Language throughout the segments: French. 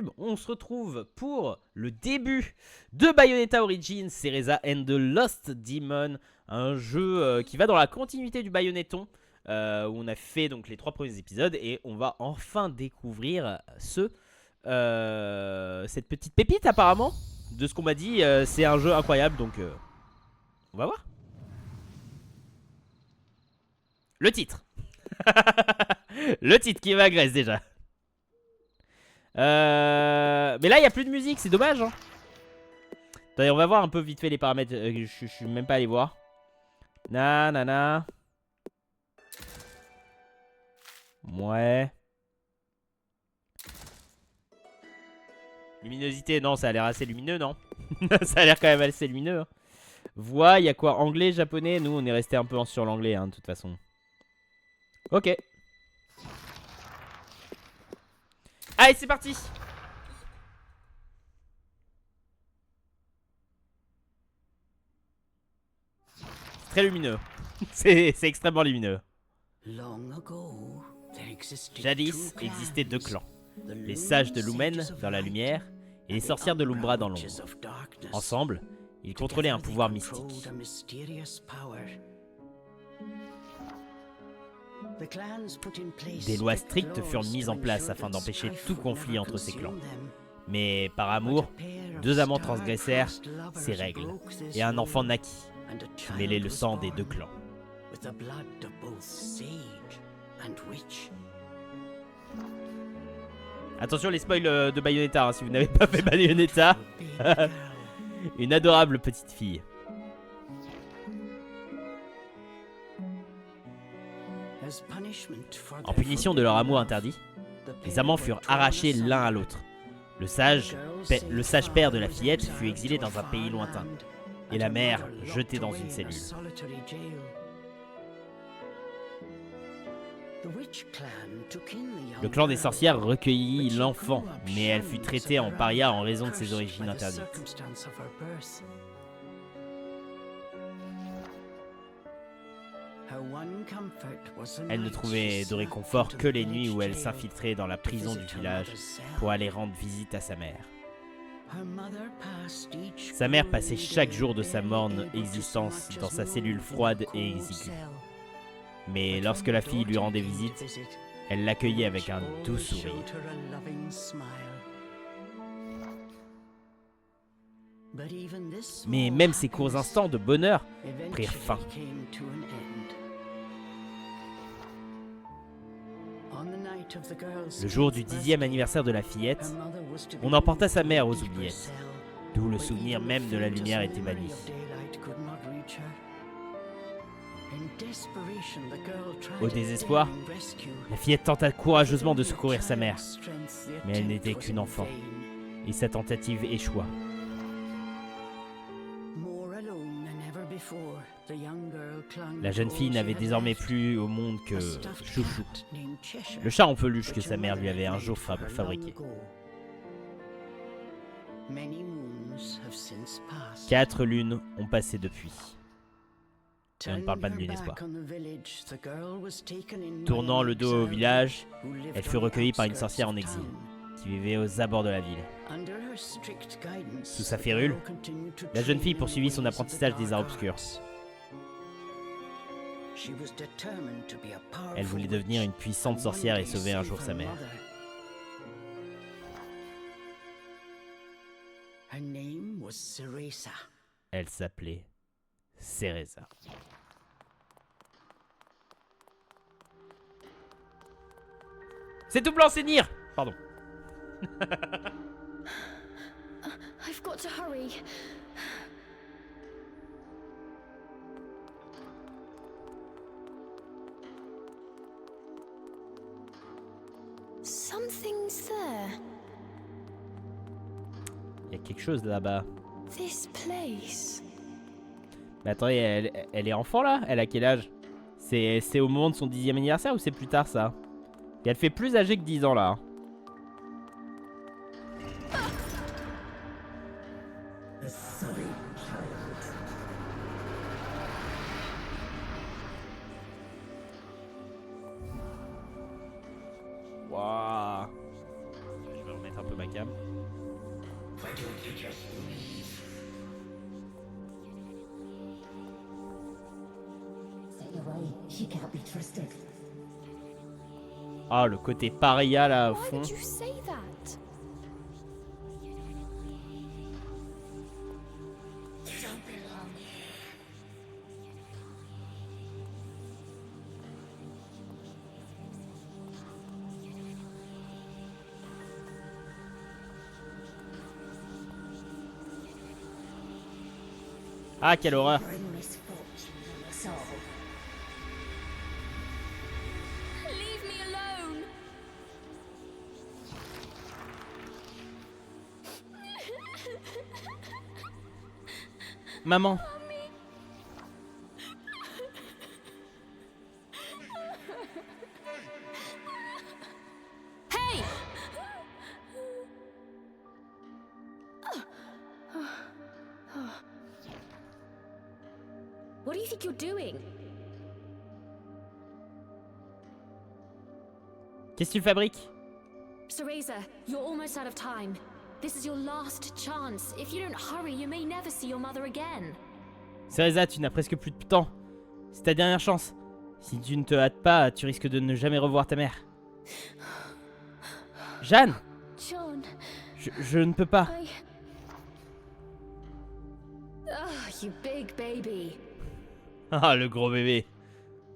YouTube, on se retrouve pour le début de Bayonetta Origins, Cereza and the Lost Demon, un jeu qui va dans la continuité du Bayonetton, où on a fait donc les 3 premiers épisodes et on va enfin découvrir cette petite pépite apparemment. De ce qu'on m'a dit, c'est un jeu incroyable, donc on va voir. Le titre. Le titre qui m'agresse déjà. Mais là il n'y a plus de musique, c'est dommage hein. Attendez, on va voir un peu vite fait les paramètres. Je suis même pas allé voir. Nanana. Ouais. Luminosité, non, ça a l'air assez lumineux, non? Ça a l'air quand même assez lumineux hein. Voix, il y a quoi? Anglais, japonais? Nous on est resté un peu sur l'anglais hein, de toute façon. Ok. Allez, c'est parti. C'est très lumineux. C'est extrêmement lumineux. Jadis existaient 2 clans. Les sages de Lumen dans la lumière et les sorcières de l'Umbra dans l'ombre. Ensemble, ils contrôlaient un pouvoir mystique. Des lois strictes furent mises en place afin d'empêcher tout conflit entre ces clans. Mais par amour, 2 amants transgressèrent ces règles et un enfant naquit, qui mêlait le sang des 2 clans. Attention les spoils de Bayonetta hein, si vous n'avez pas fait Bayonetta. Une adorable petite fille. En punition de leur amour interdit, les amants furent arrachés l'un à l'autre. Le sage père de la fillette fut exilé dans un pays lointain, et la mère jetée dans une cellule. Le clan des sorcières recueillit l'enfant, mais elle fut traitée en paria en raison de ses origines interdites. Elle ne trouvait de réconfort que les nuits où elle s'infiltrait dans la prison du village pour aller rendre visite à sa mère. Sa mère passait chaque jour de sa morne existence dans sa cellule froide et exiguë. Mais lorsque la fille lui rendait visite, elle l'accueillait avec un doux sourire. Mais même ces courts instants de bonheur prirent fin. Le jour du 10e anniversaire de la fillette, on emporta sa mère aux oubliettes, d'où le souvenir même de la lumière était banni. Au désespoir, la fillette tenta courageusement de secourir sa mère, mais elle n'était qu'une enfant, et sa tentative échoua. La jeune fille n'avait désormais plus au monde que Chouchou, le chat en peluche que sa mère lui avait un jour fabriqué. 4 lunes ont passé depuis. Et on ne parle pas de lune espoir. Tournant le dos au village, elle fut recueillie par une sorcière en exil, qui vivait aux abords de la ville. Sous sa férule, la jeune fille poursuivit son apprentissage des arts obscurs. Elle voulait devenir une puissante sorcière et sauver un jour sa mère. Elle s'appelait Cereza. C'est tout blanc, c'est Nier. Pardon. I've got to hurry. Something's there. Il y a quelque chose là-bas. This place. Mais attendez, elle est enfant là? Elle a quel âge? C'est au moment de son 10e anniversaire ou c'est plus tard ça? Et elle fait plus âgée que 10 ans là. Waouh. Je vais remettre un peu ma cam. Ah, le côté paria là au Why fond. would you say that? Ah, quelle horreur. Leave me alone. Maman. Hey! What do you think you're doing? Qu'est-ce que tu fabriques? Cereza, you're almost out of time. This is your last chance. If you don't hurry, you may never see your mother again. Cereza, tu n'as presque plus de temps. C'est ta dernière chance. Si tu ne te hâtes pas, tu risques de ne jamais revoir ta mère. Jeanne! John, Je ne peux pas. You big baby. Ah, le gros bébé.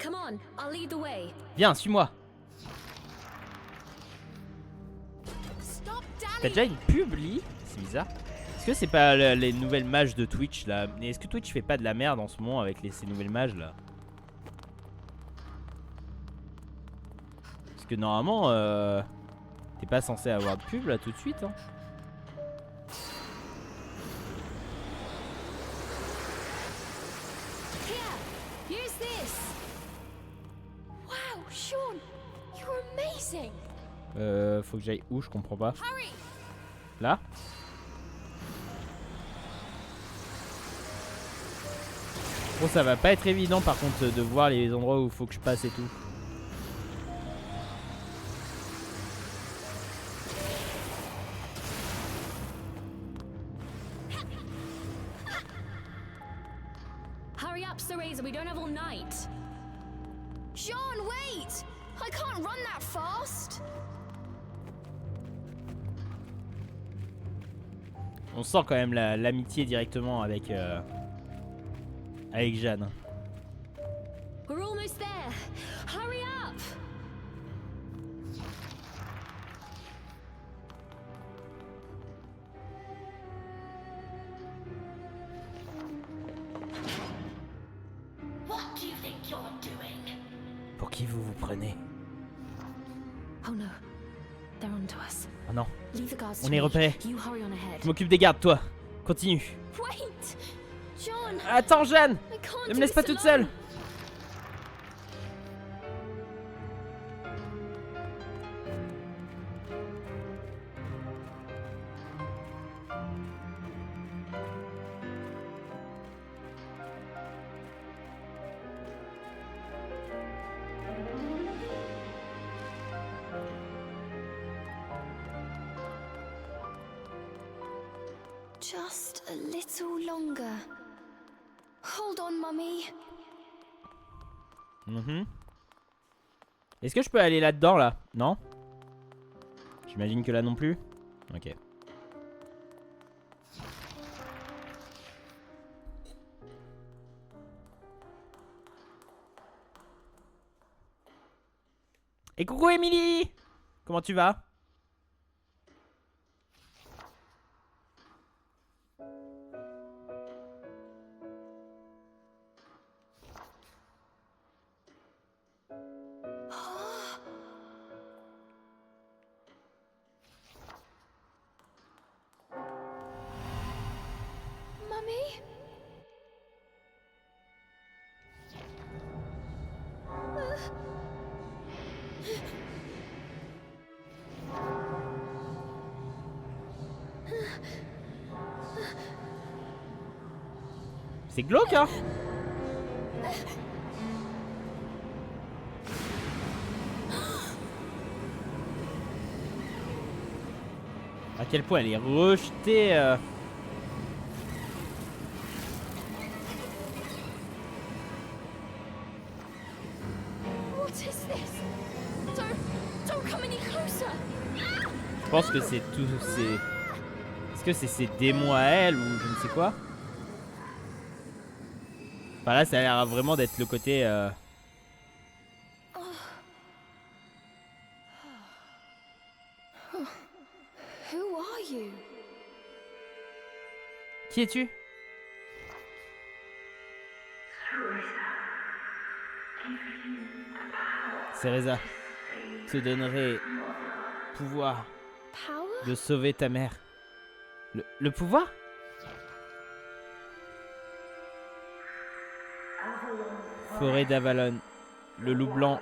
Come on, I'll lead the way. Viens, suis-moi. Stop, T'as déjà une pub, Lee? C'est bizarre. Est-ce que c'est pas les nouvelles mages de Twitch là? Mais est-ce que Twitch fait pas de la merde en ce moment avec ces nouvelles mages là? Parce que normalement, t'es pas censé avoir de pub là tout de suite, hein? Here, use this. Wow, Sean, you're amazing. Faut que j'aille où? Je comprends pas. Hurry. Là? Bon, ça va pas être évident par contre de voir les endroits où faut que je passe et tout. Hurry up, Cereza, we don't have all night. Sean, wait! I can't run that fast. On sent quand même l'amitié directement avec Jeanne. We're almost there. Hurry up! What do you think you're doing? Pour qui vous vous prenez? Oh no, they're onto us. Oh non, Leave the guards on to est me. repérés. You hurry on ahead. Je m'occupe des gardes, toi. Continue. Wait, John. Attends, Jeanne! I can't Ne do me laisse this pas toute alone. seule! Just a little longer. Hold on, Mummy. Est-ce que je peux aller là-dedans, là? Non? J'imagine que là non plus? Ok. Et coucou Emily! Comment tu vas? Mummy? C'est glauque, hein? À quel point elle est rejetée. What is this? Don't come any closer. Je pense que c'est tout. Est-ce que c'est ses démons à elle ou je ne sais quoi? Enfin là, ça a l'air vraiment d'être le côté. Who are you? Qui es-tu? Cereza te donnerait pouvoir Power? de sauver ta mère. Le pouvoir? Forêt d'Avalon, le loup blanc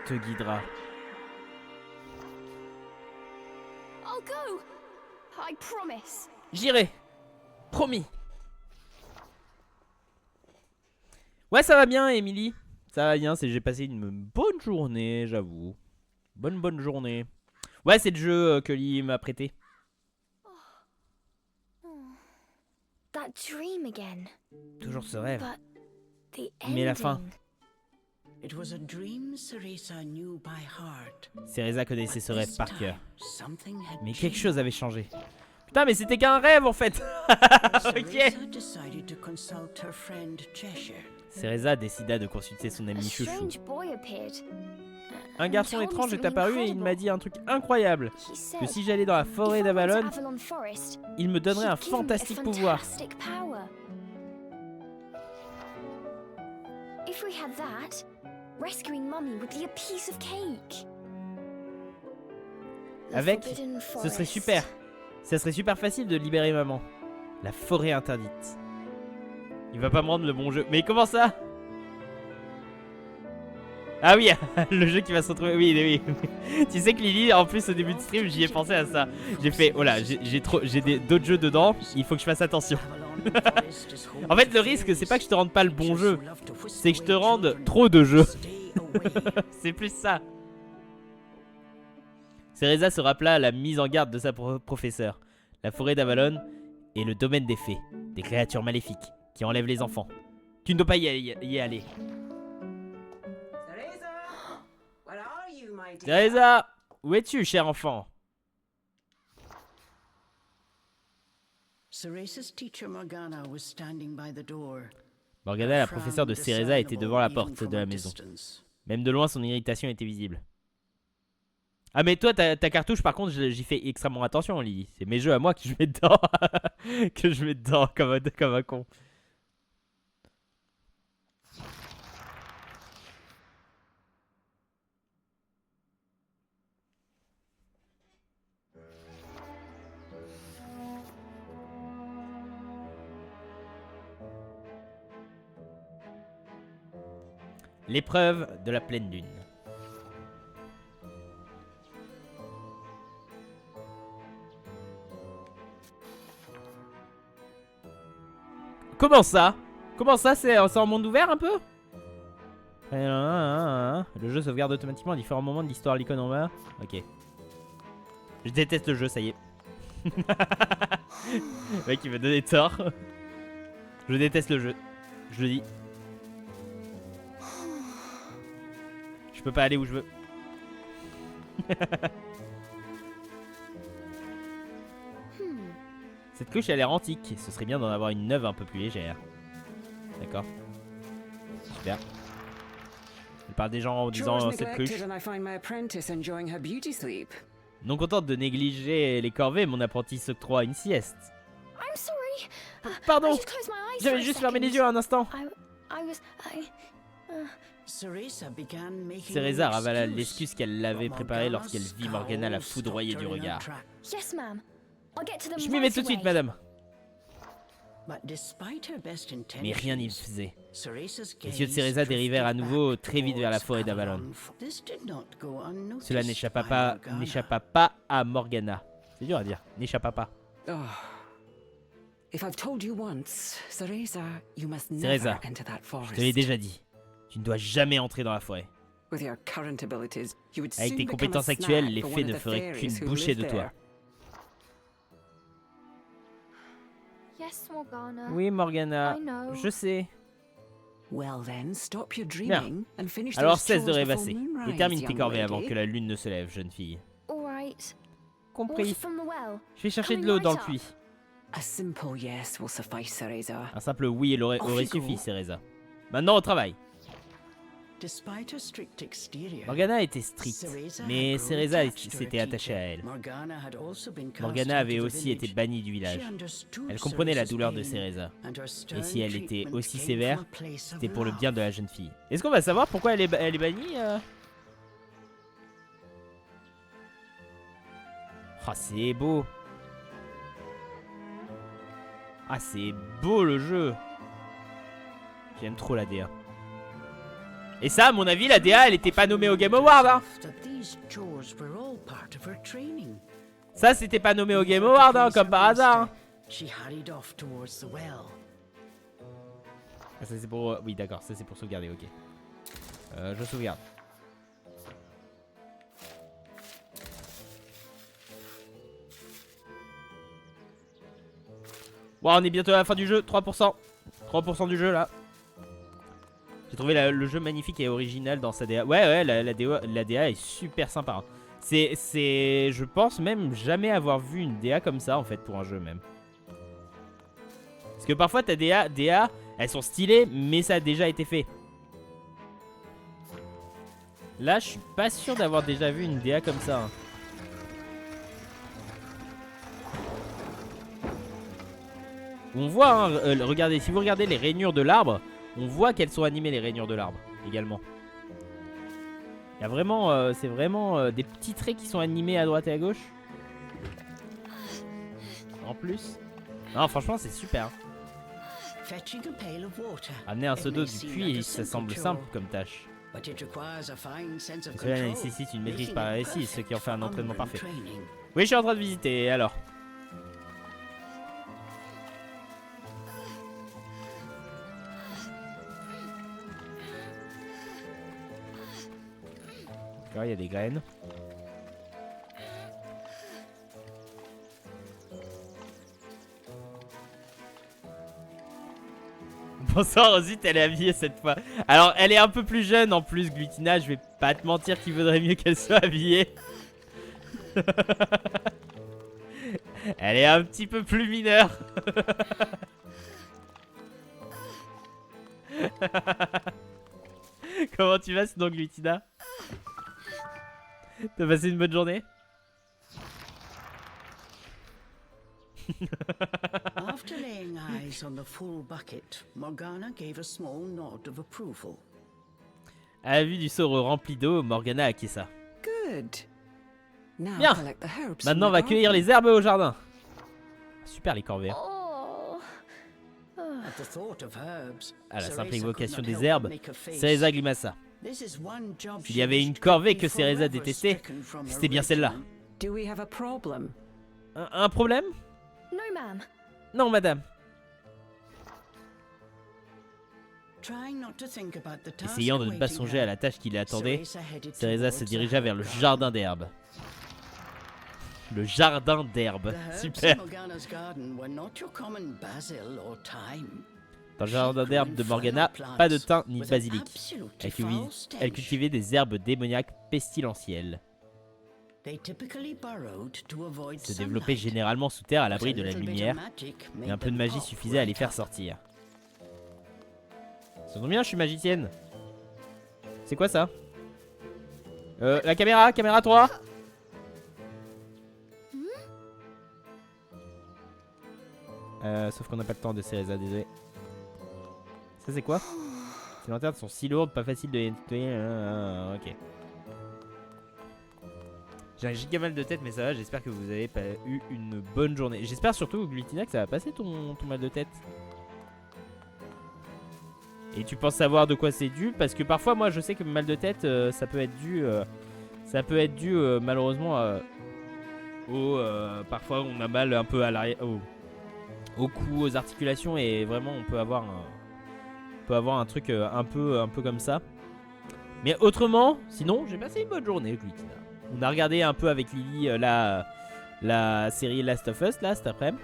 te guidera. I'll go. I promise. J'irai. Promis. Ouais, ça va bien, Emily. Ça va bien, j'ai passé une bonne journée, j'avoue. Bonne journée. Ouais, c'est le jeu que Lily m'a prêté. That dream again. Toujours ce rêve. But the Mais la fin. ending. It was a dream Cereza knew by heart. Cereza connaissait ce rêve par cœur. Something had Mais quelque changed. chose avait changé. Putain, mais c'était qu'un rêve en fait. Ok. Cereza decided to consult her friend Cheshire. Cereza décida de consulter son A ami chouchou. strange boy appeared. Un garçon étrange est apparu et il m'a dit un truc incroyable. He said, Que si j'allais dans la forêt if I went to d'Avalon, Avalon Forest, il me donnerait un he'd give me a fantastique pouvoir. fantastic power. If we had that, rescuing Mummy would be a piece of cake. The Avec, Forbidden ce serait Forest. super. Ça serait super facile de libérer maman. La forêt interdite. Il va pas me rendre le bon jeu. Mais comment ça? Ah oui, le jeu qui va se retrouver. Oui. Tu sais que Lily, en plus au début de stream, j'y ai pensé à ça. J'ai fait, oh là, j'ai d'autres jeux dedans. Il faut que je fasse attention. Avalon Forest is home En fait, to le risque, c'est pas que je te rende pas le bon creatures jeu. who love to whistle C'est que je te away rende children. trop de jeux. Stay away. C'est plus ça. Cereza se rappela à la mise en garde de sa professeure. La forêt d'Avalon est le domaine des fées, des créatures maléfiques qui enlèvent les enfants. Tu ne dois pas y aller. Cereza, where are you, my dear? Cereza, où es-tu, cher enfant? Cereza's teacher Morgana was standing by the door. Morgana, la professeure de Cereza, était devant la porte de la maison. Même de loin, son irritation était visible. Ah mais toi, ta cartouche, par contre, j'y fais extrêmement attention, Lily. C'est mes jeux à moi que je mets dedans. Que je mets dedans comme un con. L'épreuve de la pleine lune. Comment ça? Comment ça, c'est en monde ouvert un peu? Le jeu sauvegarde automatiquement à différents moments de l'histoire, l'icône en bas. Ok. Je déteste le jeu, ça y est. Le mec il me donner tort. Je déteste le jeu. Je le dis. Je peux pas aller où je veux. Cette cloche a l'air antique. Ce serait bien d'en avoir une neuve un peu plus légère. D'accord. Super. Elle parle des gens en disant cette cloche. Non contente de négliger les corvées, mon apprenti s'octroie une sieste. I'm sorry. Pardon, I just closed my eyes j'avais for a juste fermé les second. yeux un instant. Cereza ravala l'excuse qu'elle l'avait préparée lorsqu'elle vit Morgana la foudroyer du regard. Yes, ma'am. I'll get to them Je m'y mets right tout de suite, away. madame. Mais Mais rien n'y faisait. Les Les yeux de Cereza dérivèrent à nouveau très vite vers la forêt d'Avalon. Cela n'échappa pas à Morgana. C'est dur à dire. N'échappa pas. Cereza, Cereza, je te l'ai déjà dit. Tu ne dois jamais entrer dans la forêt. Avec tes compétences actuelles, les fées ne feraient qu'une bouchée de toi. Yes, Morgana. Oui, Morgana. I know. Je sais. Well then, stop your dreaming and finish Alors those cesse de chores before rêvasser. Et moonrise, termine tes young corvées avant lady. que la lune ne se lève, jeune fille. All right. Water Compris. from the well. Je vais chercher de Coming l'eau right dans le up. puits. A simple yes will suffice, Cereza. Un simple oui aurait Off you suffi, go. Cereza. Maintenant au travail. Despite her strict exterior, Morgana était stricte, Cereza had mais grown Cereza attached to her s'était attachée à teacher. elle. Morgana had also been cast Morgana out avait of the aussi été village. bannie du village. She understood Elle comprenait la Cereza's douleur de pain, Cereza. and her stern Et si elle était treatment aussi came sévère, from a place of c'était pour le love. bien de la jeune fille. Est-ce qu'on va savoir pourquoi elle est bannie Ah, c'est beau. Ah, c'est beau le jeu. J'aime trop la DA. Et ça, à mon avis, la DA, elle était pas nommée au Game Award. Hein. That these chores were all part of her training. Ça, c'était pas nommé au Game Award, hein, comme par hasard. Hein. She hurried off towards the well. Ah, ça c'est pour... oui, d'accord, ça c'est pour sauvegarder, ok. Je sauvegarde. Wow, on est bientôt à la fin du jeu, 3%. 3% du jeu, là. J'ai trouvé le jeu magnifique et original dans sa DA. Ouais, la DA est super sympa. Hein. C'est... Je pense même jamais avoir vu une DA comme ça, en fait, pour un jeu, même. Parce que parfois, t'as des DA, elles sont stylées, mais ça a déjà été fait. Là, je suis pas sûr d'avoir déjà vu une DA comme ça. Hein. On voit, hein, regardez, si vous regardez les rainures de l'arbre, on voit qu'elles sont animées, les rainures de l'arbre, également. Il y a vraiment, c'est vraiment des petits traits qui sont animés à droite et à gauche. En plus. Non, franchement, c'est super. Hein. Fetching a pail of water. Amener un It seau d'eau may du seem puits, like a ça simple semble chore, simple comme tâche. but it requires a fine sense of Cela control, nécessite une maîtrise making par it récit, ce qui en perfect fait un for entraînement unwritten parfait. training. Oui, je suis en train de visiter, alors. D'accord, il y a des graines. Bonsoir Rosite, elle est habillée cette fois. Alors, elle est un peu plus jeune en plus, Glutina. Je vais pas te mentir qu'il vaudrait mieux qu'elle soit habillée. Elle est un petit peu plus mineure. Comment tu vas sinon, Glutina? T'as passé une bonne journée? After laying eyes on the full bucket, Morgana gave a small nod of approval. À la vue du seau rempli d'eau, Morgana acquiesça. Good. Now Bien. collect the herbs. Maintenant, on from va the cueillir garden. les herbes au jardin. Super les corvées. Oh. At the thought of herbs, À la simple Cereza évocation could not des help herbes, but make a face. Cereza grimaça. This is one job S'il she y avait une wished corvée could que be Cereza forever détestait, stricken from her c'était bien celle-là. regiment. Do we have a problem? Un problème? No, ma'am. Non, madame. Trying not to think about the task Essayant de ne pas awaiting songer her, à la tâche qui l'attendait, Cereza headed Cereza se towards dirigea the vers le herb jardin d'herbes. Le jardin d'herbes. The herbs Super. in Morgana's garden were not your common basil or thyme. Dans le jardin d'herbes de Morgana, pas de thym ni de basilic. Elle cultivait des herbes démoniaques pestilentielles. Se développaient généralement sous terre à l'abri de la lumière, mais un peu de magie suffisait à les faire sortir. Ça tombe bien, je suis magicienne. C'est quoi ça? La caméra 3. Sauf qu'on n'a pas le temps de Cereza, désolé. Ça c'est quoi? Ces lanternes sont si lourdes, pas facile de les nettoyer. Ok. J'ai un giga mal de tête, mais ça va, j'espère que vous avez pas eu une bonne journée. J'espère surtout, Glutina, que ça va passer ton mal de tête. Et tu penses savoir de quoi c'est dû? Parce que parfois, moi, je sais que mal de tête, ça peut être dû, malheureusement, parfois, on a mal un peu à l'arrière, au cou, aux articulations, et vraiment, on peut avoir un truc un peu comme ça. Mais autrement, sinon, j'ai passé une bonne journée, Glutina. On a regardé un peu avec Lily la série Last of Us, là, cet après-midi.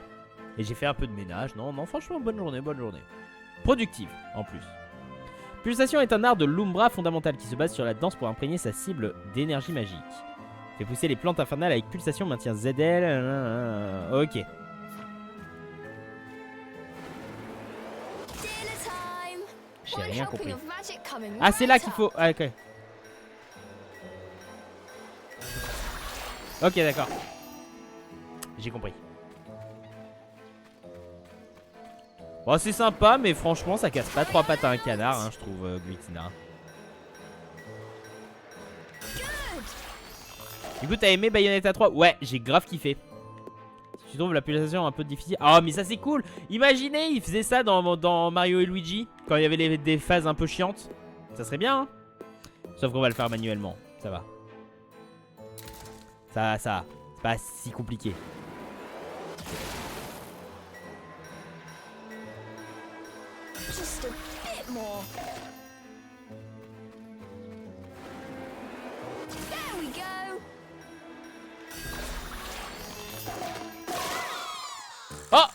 Et j'ai fait un peu de ménage. Non, non, franchement, bonne journée, bonne journée. Productive, en plus. Pulsation est un art de l'Umbra fondamental qui se base sur la danse pour imprégner sa cible d'énergie magique. Fait pousser les plantes infernales avec pulsation, maintient ZL. Ok. Dinner time. J'ai One rien helping compris. of magic coming Ah, c'est là right qu'il up. faut. Ah, ok. Ok, d'accord. J'ai compris. Bon, c'est sympa, mais franchement, ça casse pas 3 pattes à un canard, hein, je trouve, Glutina. Du coup, t'as aimé Bayonetta 3? Ouais, j'ai grave kiffé. Si tu trouves la pulsation un peu difficile. Ah, mais ça, c'est cool! Imaginez, il faisait ça dans Mario et Luigi, quand il y avait des phases un peu chiantes. Ça serait bien, hein? Sauf qu'on va le faire manuellement, ça va. Ça, c'est pas si compliqué. Just a bit more. There we go. Oh!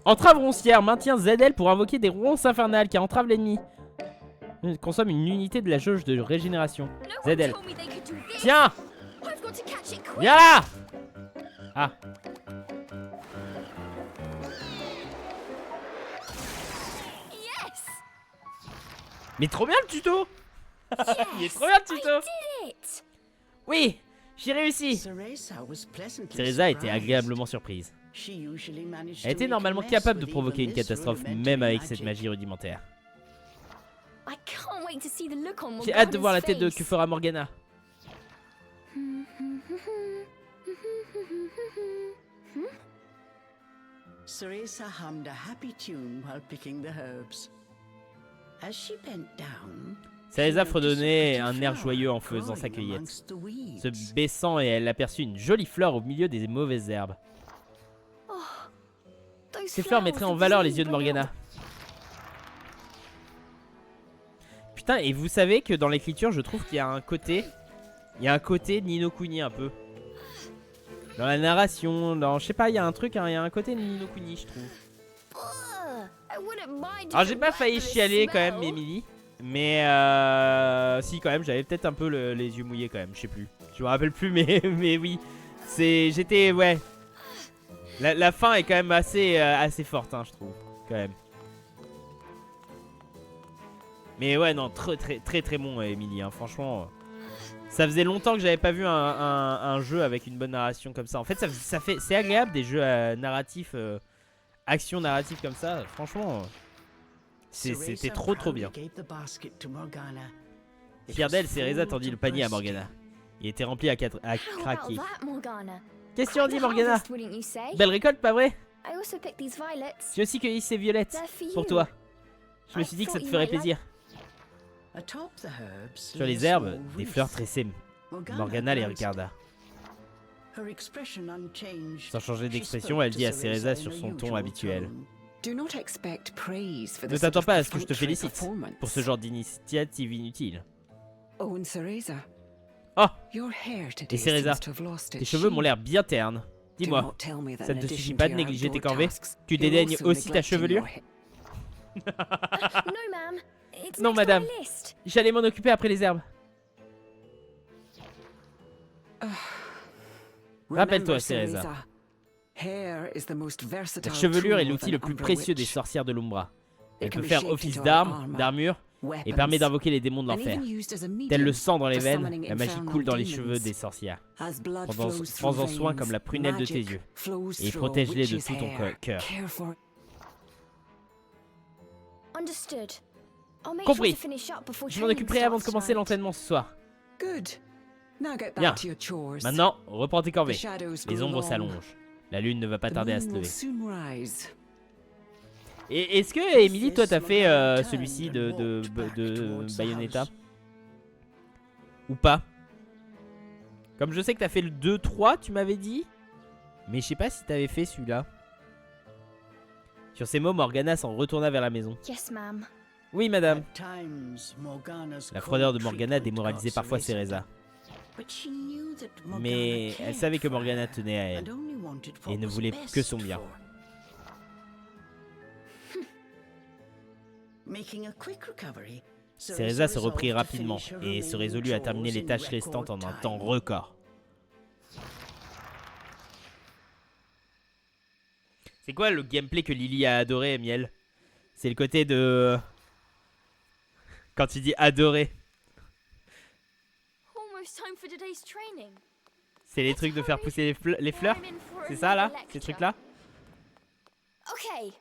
Entrave roncière, maintient ZL pour invoquer des ronces infernales qui entravent l'ennemi. Consomme une unité de la jauge de régénération. No one ZL. told me they could do this. Tiens! I've got to catch it quick. Viens là! Ah. Yes. Mais trop bien le tuto! Il est trop bien le tuto! I did it. Oui! J'ai réussi! Cereza was pleasantly Cereza était surprised. agréablement surprise. She usually managed Elle to était make normalement a mess capable de with provoquer even une this catastrophe, rudimentary même avec cette magic. magie rudimentaire. I can't wait to see the look on J'ai hâte de Morgana's voir la tête de face. que fera Morgana. Cereza hummed a happy tune while picking the herbs. As she bent down, Cereza she fredonnait noticed a un pretty air flower joyeux en faisant sa growing cueillette. amongst the weeds. Se baissant et elle aperçut une jolie fleur au milieu des mauvaises herbes. Those Ces fleurs mettraient en valeur les yeux de Morgana. Putain, et vous savez que dans l'écriture, je trouve qu'il y a un côté... Il y a un côté Ni no Kuni un peu. Dans la narration, dans... Je sais pas, il y a un truc, hein, il y a un côté Ni no Kuni, je trouve. Alors j'ai pas failli chialer quand même, Emily. Mais si quand même, j'avais peut-être un peu les yeux mouillés quand même, je sais plus. Je me rappelle plus, mais oui. J'étais, ouais. La fin est quand même assez forte, hein, je trouve, quand même. Mais ouais, non, très bon, Emily, hein, franchement. Ça faisait longtemps que j'avais pas vu un jeu avec une bonne narration comme ça. En fait, c'est agréable des jeux narratifs, action narrative comme ça. Franchement, c'était Cereza trop proudly bien. gave the basket to Morgana. It Fier was d'elle, Cereza full tendit to le panier à bursting. Morgana. Il était rempli à How about craquer. that, Morgana? Qu'est-ce que tu en dis, Morgana? Harvest, wouldn't you say? Belle récolte, pas vrai? I also picked these violets. J'ai aussi cueilli ces violettes They're for pour you. toi. Je me I suis dit que ça thought te you ferait might like- plaisir. Atop the herbs Sur lay les a herbes, small des wreath. fleurs tressées. Morgana les glanced. regarda. Her expression unchanged. Sans changer She d'expression, spoke elle to dit à Cereza Cereza sur in her son ton usual habituel. tone. Do not expect praise for Ne this t'attends sort pas of à ce que je te perfunctory félicite performance. pour ce genre d'initiative inutile. Oh, and Cereza, Oh, your hair today Cereza, seems to have lost tes its cheveux m'ont sheen. l'air bien ternes. Do Dis-moi, not tell me that ça in ne te addition suffit to pas de your négliger tes outdoor corvées? tasks, Tu you're dédaignes also aussi ta neglecting chevelure? your he- No, ma'am. It's Non, next madame. on my list. J'allais m'en occuper après les herbes. Rappelle-toi, Remember, Cereza. Hair is the most versatile La chevelure est tool l'outil of le an plus Umbra précieux des witch. sorcières de l'Umbra. Elle It peut can be faire shaped office into d'arme, d'armure, et weapons, permet d'invoquer les démons de and l'enfer. even used as a medium Tel le sang dans les for veines, summoning la magie infernal coule dans les demons. cheveux des sorcières. As blood Prends-en flows prends-en through soin veins, comme la prunelle de tes magic yeux, flows et through a protège-les de witch's tout ton hair. cœur. Care for Understood. I'll make Compris. sure to finish up before Je m'en training occuperai avant de starts commencer tonight. l'entraînement ce soir. Good. Now get Bien. back to your chores. Maintenant, reprends tes The corvées. shadows Les grow ombres long. s'allongent. La lune ne va pas The tarder à se moon will lever. soon rise. Et est-ce que, Emily, toi, t'as fait celui-ci de Bayonetta? Ou pas? Comme je sais que t'as fait le 2-3, tu m'avais dit. Mais je sais pas si t'avais fait celui-là. Sur ces mots, Morgana s'en retourna vers la maison. Yes, ma'am. Oui, madame. At times, Morgana's La froideur de cold Morgana treatment démoralisait got parfois Cereza. Cereza. But she knew that Morgana Mais elle cared savait que for Morgana her tenait à elle and only wanted what et ne was voulait best que son bien. for her. Making a quick recovery, Cereza se reprit resolved to rapidement finish her et se remaining résolut à terminer chores les in tâches record restantes en un temps time. record. C'est quoi le gameplay que Lily a adoré, Miel? C'est le côté de... Quand tu dis adorer, Almost time for today's training. c'est les trucs de faire pousser les fleurs? I'm in for C'est ça là? another Ces lecture. trucs-là? Okay.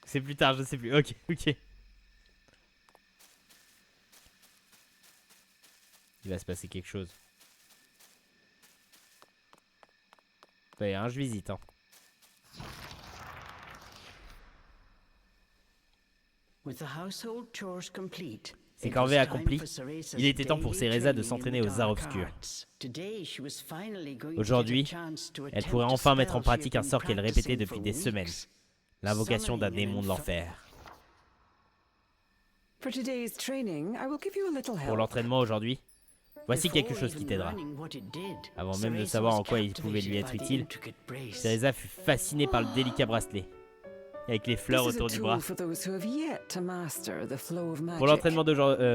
C'est plus tard, je sais plus. Ok, ok. Il va se passer quelque chose. D'ailleurs, je visite. Hein. With the household chores complete, Ses it corvées was accomplies, time for Ceresa's il était temps pour daily Cereza de training s'entraîner in aux the arts dark obscurs. arts. Today, she was finally going to get a Aujourd'hui, chance to elle attempt pourrait a enfin mettre en spell she had pratique un been sort qu'elle répétait practicing depuis for des semaines. weeks. L'invocation d'un Summoning an démon de l'enfer. For today's training, I will give you a little Pour help. l'entraînement aujourd'hui, voici Before quelque chose qui even t'aidera. learning what it did, Avant même de Cereza savoir was en quoi il pouvait lui captivated être by the utile, intricate brace. Cereza fut fascinée par le délicat bracelet, avec les fleurs This is a autour du tool bras. for those who have yet to master the flow of magic. Pour l'entraînement d'aujourd'hui,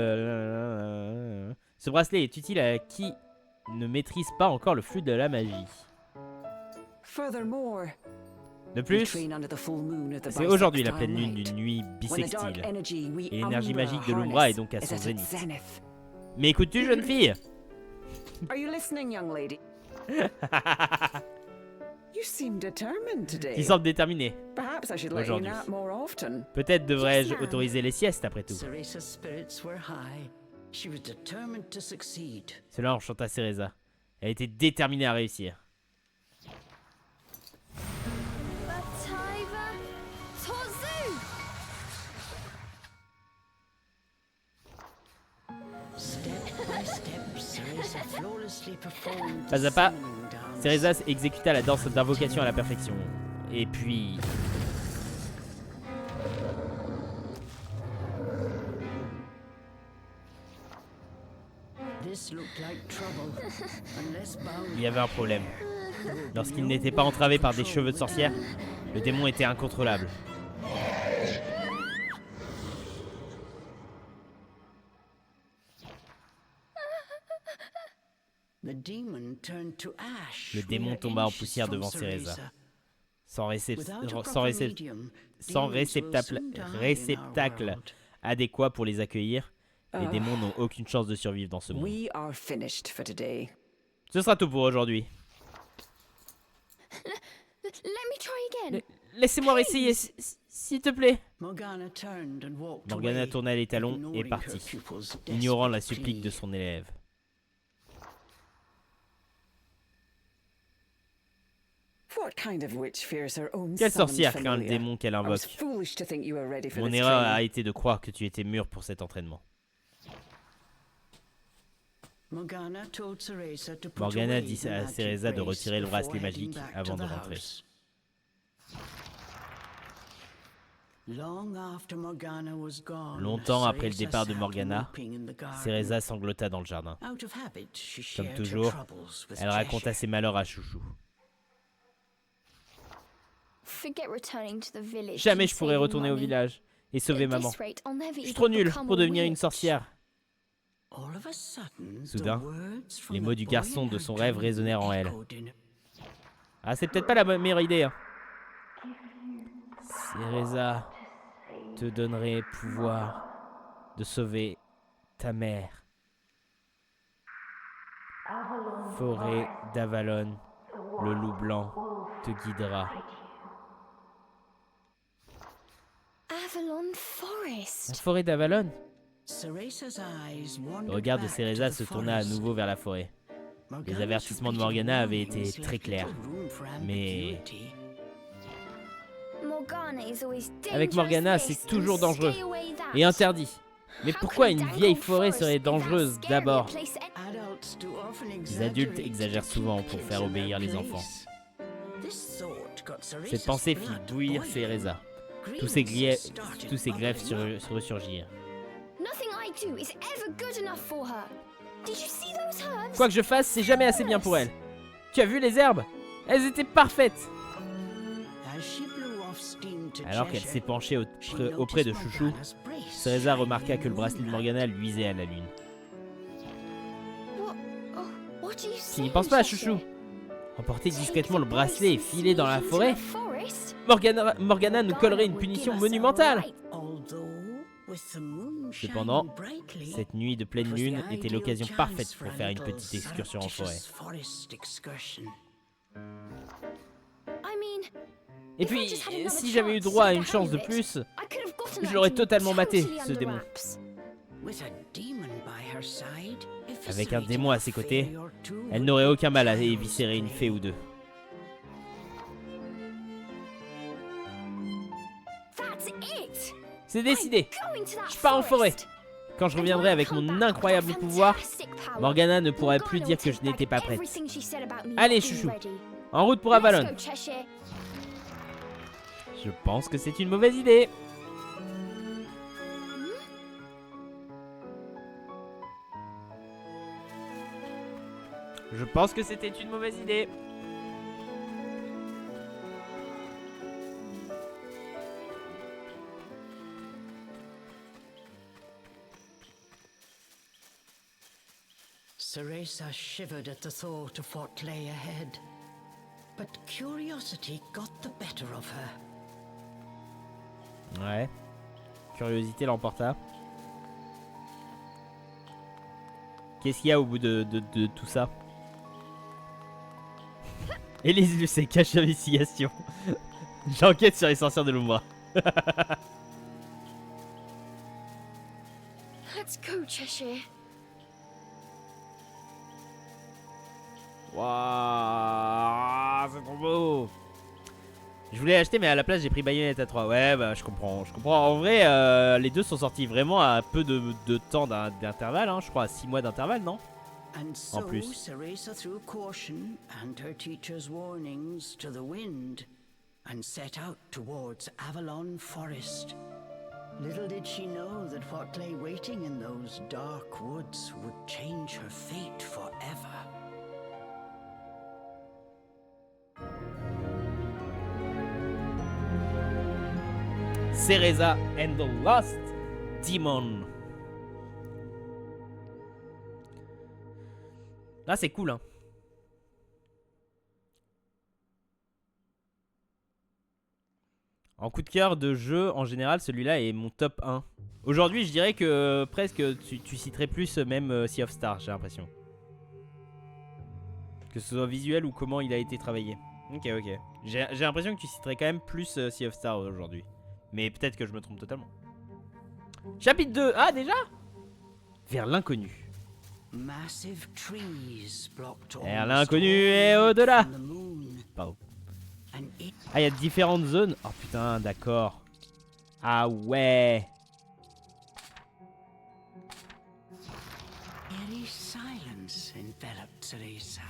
ce bracelet est utile à qui ne maîtrise pas encore le flux de la magie. Furthermore, De we plus, train under the full moon at the c'est aujourd'hui la bisextile pleine lune light. d'une nuit When the dark bissextile. energy we Et l'énergie Umbra magique de l'Umbra est donc à harness son is at its zénith. zenith. Mais écoutes-tu, jeune fille? Are you listening, young lady? You seem determined Qui today. semble déterminé. Perhaps I should let you Aujourd'hui. nap more often. Peut-être devrais-je Yes, ma'am. autoriser les siestes après tout. Ceresa's spirits were high. She was determined to succeed. Cela enchanta Cereza. Elle était déterminée à réussir. Bataiva Tozu! Step by step, Cereza flawlessly performed Pas the à pas, summoning dance. Cereza exécuta la danse d'invocation à la perfection. Et puis... This looked like trouble. Unless bound il y avait un problème. Lorsqu'il n'était pas entravé par des cheveux de sorcière, le démon était incontrôlable. the demon turned to ash. Le démon mere tomba en inches poussière from devant Cereza. Cereza. Sans, Without a sans proper medium, demons will réceptacle, soon die in our réceptacle world. adéquat pour les accueillir, les démons n'ont aucune chance de survivre dans ce monde. We are finished for today. Ce sera tout pour aujourd'hui. Let me try again. Laissez-moi essayer, s'il te plaît. Morgana turned and walked Morgana away, tourna les talons et ignoring her partit, pupil's ignorant la desperate supplique de plea. son élève. What kind of witch fears her own Quelle summoned sorcière craint le familiar? démon qu'elle I was invoque? foolish to think you were ready for Mon this erreur a training. été de croire que tu étais mûr pour cet entraînement. Morgana told Cereza to put Morgana away dit the à magic Cereza de brace retirer le before bracelet heading magique back to avant de the rentrer. house. Long after Morgana was gone, Longtemps après le Cereza départ de sat Morgana, weeping in the garden. Cereza sanglota dans le jardin. Out of habit, she Comme shared her toujours, troubles with elle raconta Cheshire. ses malheurs à Chouchou. Forget returning to the village. Jamais and je pourrais saving retourner au money. village et sauver At maman. this rate, I'll never Je suis even trop nul become pour a devenir une witch. sorcière. All of a sudden, the Soudain, words from les the mots du boy garçon in de her son rêve dream résonnèrent en elle. echoed in- Ah, c'est peut-être pas la meilleure idée. Hein. Cereza te donnerait pouvoir de sauver ta mère. Forêt d'Avalon, le loup blanc te guidera. Avalon La Forest. forêt d'Avalon? Cereza's eyes Le wandered regard de back to Cereza the se tourna à forest. nouveau vers la forêt. Morgana's Les avertissements de repeated Morgana avaient warnings été très left clairs. little room for Mais ambiguity. Morgana is always avec dangerous Morgana, this c'est toujours and dangereux stay away that. et interdit. Mais How pourquoi could une Dangle vieille forêt Forest serait be that dangereuse scary a d'abord? place at- Adults do often Les adultes exaggerate exagèrent to souvent keep pour kids faire in obéir their les enfants. place. This thought got Cette pensée fit bouillir Cereza. Tous ses griefs ressurgirent. Nothing I do is ever good enough for her. Did you see those herbs? Quoi que je fasse, c'est jamais assez bien pour elle. Tu as vu les herbes? Elles étaient parfaites. Alors qu'elle s'est penchée auprès de Chouchou, Cereza remarqua que le bracelet de Morgana luisait à la lune. What do you Tu say, n'y penses pas, Cheshire? Chouchou? Emporter discrètement le bracelet et filer dans la Into forêt, the forest? Morgana nous collerait une punition monumentale. Cependant, cette nuit de pleine lune était l'occasion parfaite pour faire une petite excursion en forêt. I mean, Et puis, si j'avais eu droit à une chance de plus, je l'aurais totalement maté, ce démon. Avec un démon à ses côtés, elle n'aurait aucun mal à éviscérer une fée ou deux. C'est décidé. Je pars en forêt. Quand je reviendrai avec mon incroyable pouvoir, Morgana ne pourrait plus dire que je n'étais pas prête. Allez, chouchou, en route pour Avalon. Je pense que c'est une mauvaise idée. Je pense que c'était une mauvaise idée. Cereza shivered at the thought of what lay ahead, but curiosity got the better of her. Ouais. Curiosité l'emporta. Qu'est-ce qu'il y a au bout de tout ça? Élise Lucet, cache d'investigation. J'enquête sur les sorcières de l'Umbra. Let's go, Cheshire. Waouh, c'est trop beau. Je voulais acheter, mais à la place j'ai pris Bayonetta 3. Ouais, bah je comprends. En vrai, les deux sont sortis vraiment à peu de temps d'intervalle, hein. Je crois à 6 mois d'intervalle, non? And so plus. Cereza threw caution and her teacher's warnings to the wind and set out towards Avalon Forest. Little did she know that what lay waiting in those dark woods would change her fate forever. Cereza and the Lost Demon. Là, c'est cool, hein. En coup de cœur de jeu, en général, celui-là est mon top 1. Aujourd'hui, je dirais que presque tu citerais plus même Sea of Stars, j'ai l'impression. Que ce soit visuel ou comment il a été travaillé. Ok, ok. J'ai l'impression que tu citerais quand même plus Sea of Stars aujourd'hui. Mais peut-être que je me trompe totalement. Chapitre 2. Ah, déjà? Vers l'inconnu. Vers l'inconnu et au-delà. Pardon. Ah, il y a différentes zones. Oh putain, d'accord. Ah ouais. Eerie silence enveloped Cereza.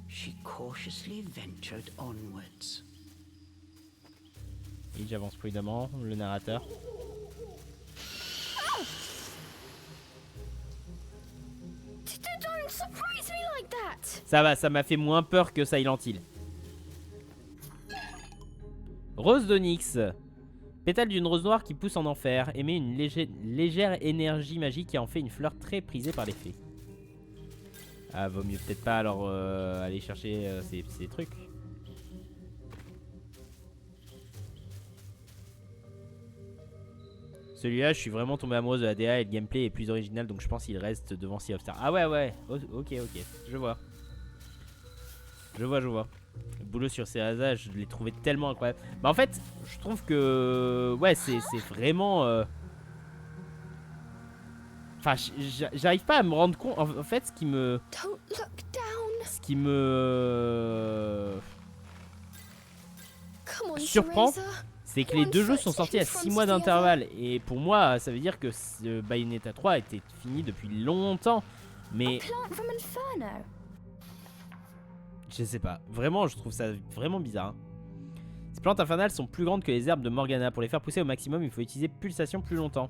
She cautiously ventured onwards. Et j'avance prudemment, le narrateur. Don't surprise me like that. Ça va, ça m'a fait moins peur que Silent Hill. Rose d'Onyx. Pétale d'une rose noire qui pousse en enfer. Émet une légère énergie magique qui en fait une fleur très prisée par les fées. Ah, vaut mieux peut-être pas alors aller chercher ces trucs. Celui-là, je suis vraiment tombé amoureuse de la DA et le gameplay est plus original, donc je pense qu'il reste devant Sea of Stars. Ah ouais, ouais, ok, je vois. Je vois. Le boulot sur Cereza, je l'ai trouvé tellement incroyable. Bah en fait, je trouve que... Ouais, c'est vraiment... Enfin, j'arrive pas à me rendre compte. En fait, ce qui me... surprend, c'est que les deux jeux sont sortis à 6 mois d'intervalle. Et pour moi, ça veut dire que Bayonetta 3 était fini depuis longtemps. Mais... je sais pas. Vraiment, je trouve ça vraiment bizarre. Hein. plantes infernales sont plus grandes que les herbes de Morgana. Pour les faire pousser au maximum, il faut utiliser pulsation plus longtemps.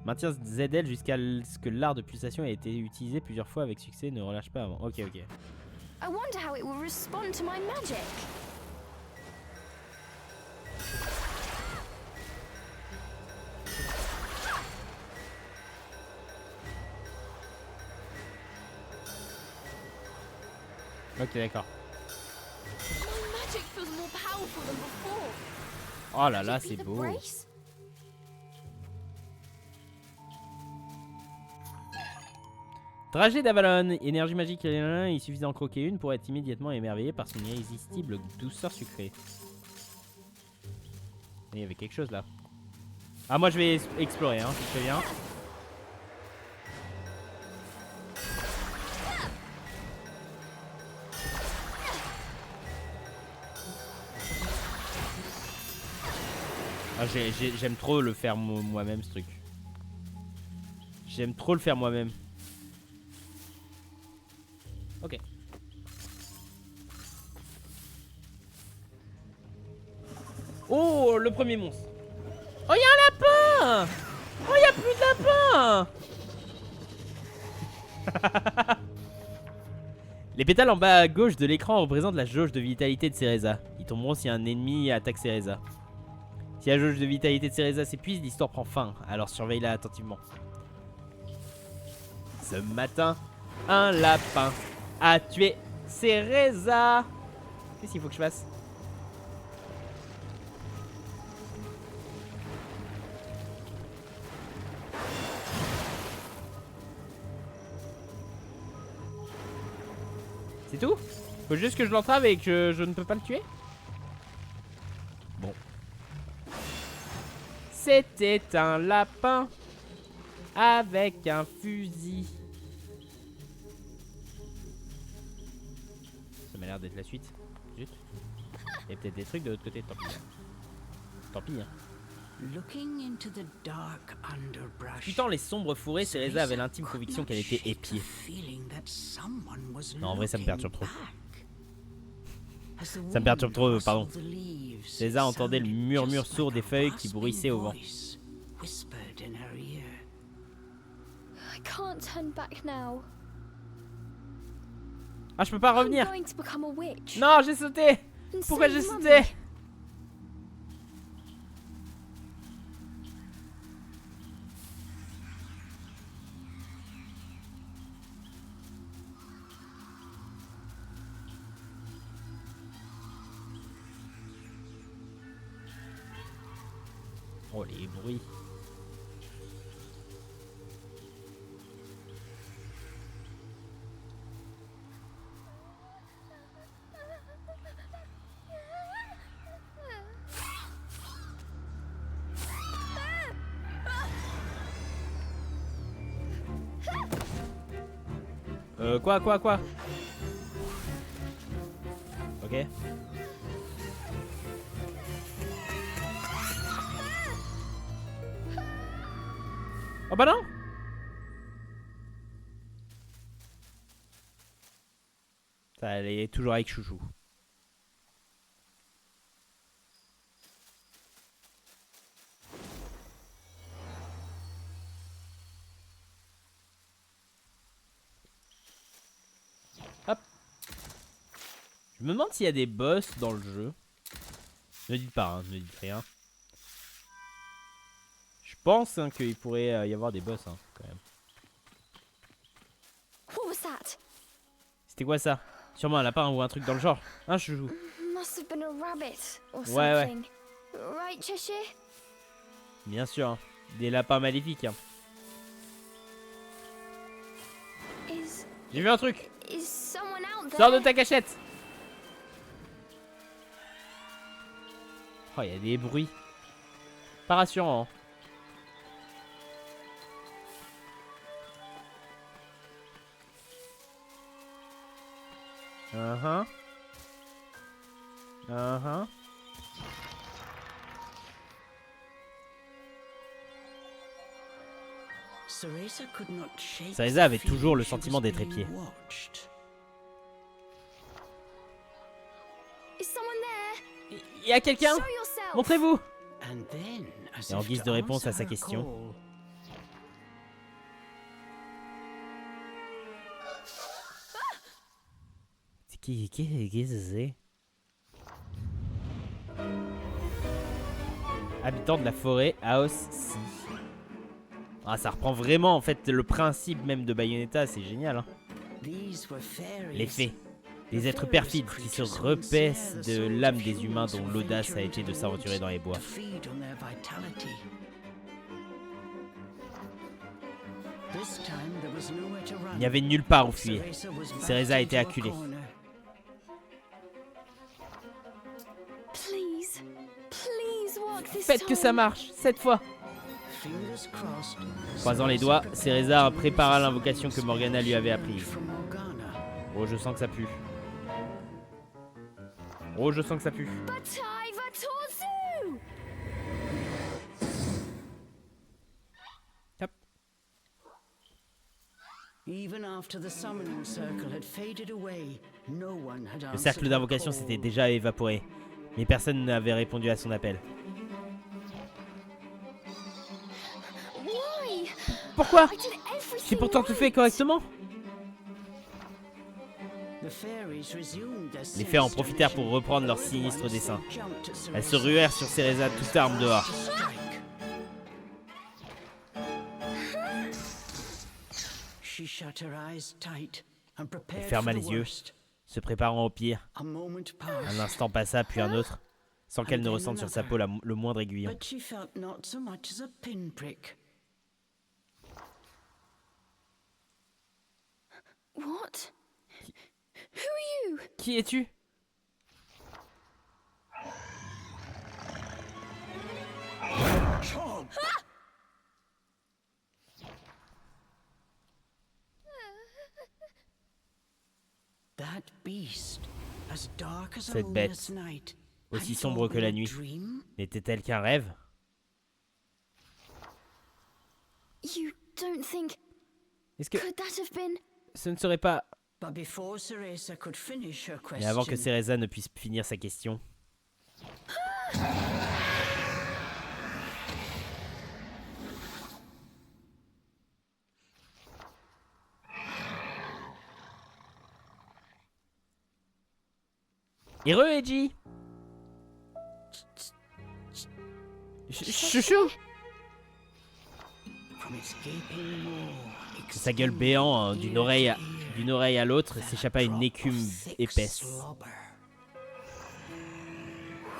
Maintiens ZL jusqu'à ce que l'art de pulsation ait été utilisé plusieurs fois avec succès. Ne relâche pas avant. Ok, ok. I wonder how it will respond to my magic. Ok, d'accord. My magic feels more powerful than before. Oh là Could là, it be c'est the beau. brace? Dragée d'Avalon, énergie magique, il suffit d'en croquer une pour être immédiatement émerveillé par son irrésistible douceur sucrée. Il y avait quelque chose là. Ah, moi je vais explorer, hein, si je fais bien. Ah, j'aime trop le faire moi-même ce truc. J'aime trop le faire moi-même. Ok. Oh, le premier monstre. Oh, il y a un lapin. Oh, il y a plus de lapin. Les pétales en bas à gauche de l'écran représentent la jauge de vitalité de Cereza. Ils tomberont si un ennemi attaque Cereza. Si la jauge de vitalité de Cereza s'épuise, l'histoire prend fin. Alors surveille-la attentivement. Ce matin, un lapin a tué Cereza. Qu'est-ce qu'il faut que je fasse? C'est tout? Faut juste que je l'entrave et que je ne peux pas le tuer? Bon. C'était un lapin avec un fusil. Ça m'a l'air d'être la suite. Zut. Il y a peut-être des trucs de l'autre côté, tant pis. Tant pis, hein. Looking into the dark underbrush. Putain, les sombres fourrés, Cereza avait l'intime conviction qu'elle était épiée. Non, en vrai, ça me perturbe trop. Ça me perturbe trop, pardon. Cereza entendait le murmure sourd des feuilles qui bruissaient au vent. I can't turn back now. Ah, je peux pas revenir. I'm going to become a witch. Non, j'ai sauté. And Pourquoi save j'ai Mummy. sauté? Oh, les bruits. Quoi? Ok. Oh bah non. Ça, elle est toujours avec Chouchou. Hop. Je me demande s'il y a des boss dans le jeu. Ne dites pas, hein, ne dites rien. Je pense hein, qu'il pourrait y avoir des boss hein, quand même. What was that? C'était quoi ça? Sûrement un lapin ou un truc dans le genre. Hein, Chouchou? Must have been a rabbit or Ouais. something. Right, Cheshire? Bien sûr. Hein. Des lapins maléfiques. Hein. J'ai vu un truc. Is someone out there? Sors de ta cachette. Oh, il y a des bruits. Pas rassurant. Hein. Cereza avait toujours le sentiment d'être épiée. Is someone there? Il y a quelqu'un? Show yourself. Montrez-vous! And then, as Et en if guise to de réponse à answer sa her question. call, C'est qui c'est? Habitant de la forêt, Aos Si. Ah, ça reprend vraiment en fait le principe même de Bayonetta, c'est génial. Hein. these were fairies. Les fées. Des êtres perfides qui se repaissent de l'âme des humains dont l'audace a été de s'aventurer dans les bois. To feed on their vitality. This time there was nowhere to run. Il n'y avait nulle part où fuir. Cereza was Cereza a backed été into a acculée. corner. Please. Please work this Faites que ça time. marche, cette fois. Fingers crossed. Croisant les doigts, Cereza prépara l'invocation que Morgana lui avait apprise. From Morgana. Oh, je sens que ça pue. Oh, je sens que ça pue. Batai Vatorzu! Hop. Even after the summoning circle had faded away, no one had Le answered cercle her d'invocation call. s'était déjà évaporé, mais personne n'avait répondu à son appel. Why? Pourquoi? I did everything J'ai pourtant tout fait right. correctement. The fairies resumed their Les fées en sinister profitèrent pour mission. reprendre leur All at sinistre once, dessein. they jumped at Elles se Cereza. ruèrent sur Cereza, toutes armes dehors. To strike. She shut her eyes tight and prepared ferma for the les yeux. worst. Se préparant au pire, A moment passed, un instant passa, puis un autre, sans qu'elle ne ressente sur sa peau le moindre aiguillon. but she felt not so much as a pinprick. What? Who are you? Qui es-tu? That beast, as dark as a Cette bête, moonless night, aussi had it sombre all que been la a nuit. dream? N'était-elle qu'un rêve? You don't think... Est-ce que Could that have been... ce ne serait pas... But before Cereza could finish her Mais avant que question, Cereza ne puisse finir sa question... Heureux, Eiji! Chouchou! from its gaping maw, De sa gueule béant, hein, d'une oreille à l'autre, s'échappa une écume épaisse.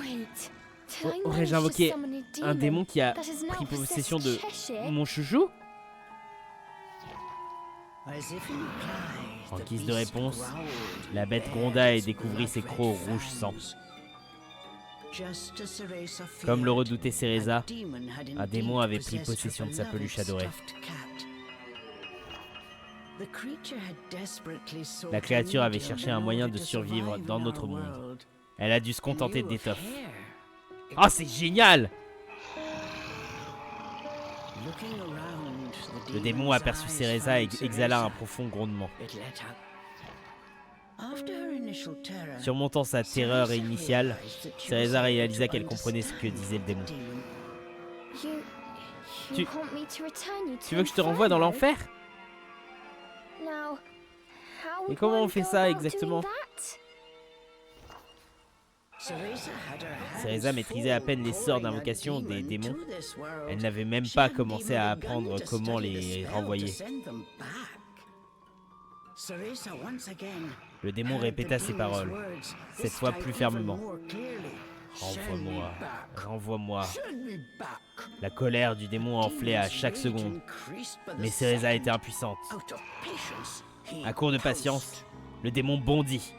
Wait. Did I Aurais-je manage to invoqué summon a un démon qui a that has now pris possessed possession de Cheshire? mon chouchou? As if in reply, En the guise de beast réponse, growled la bête bare gronda et its découvrit ses blood-red crocs rouge sang. fangs. Just as Cereza Comme le feared, redoutait Cereza, a demon had un démon indeed avait pris possessed her possession de sa beloved peluche adorée. stuffed cat. The creature had desperately sought La créature a avait medium cherché in un moyen order de to survivre survive dans in notre our monde. world. Elle a dû se In contenter lieu of d'étoffes. hair, it Oh, c'est génial! Looking around, the Le démon demon's aperçut eyes Cereza et found exhala un Cereza. profond grondement. It let out. After her initial terror, Surmontant sa terreur Cereza initiale, realized that she was Cereza able réalisa to qu'elle comprenait ce que disait le démon. understand the demon. You Tu- want me to return you to Tu veux que je te renvoie dans Inferno? l'enfer? Now, how Et would comment one on fait go ça about exactement? doing that? Cereza had her hands Cereza maîtrisait à full peine les sorts calling a d'invocation des demon démons. to this world. Elle n'avait même She pas hadn't commencé even à begun apprendre to comment study the les spell to renvoyer. send them back. Cereza once again Le démon heard répéta the ses demon's paroles, words, cette this fois time plus even fermement. more clearly. Send me Renvoie-moi, back. renvoie-moi. Send me back. La colère du démon enflait à Demon's chaque rage seconde, increased by the mais Cereza second. était impuissante. Out of patience, he À court de pounced. patience, le démon bondit.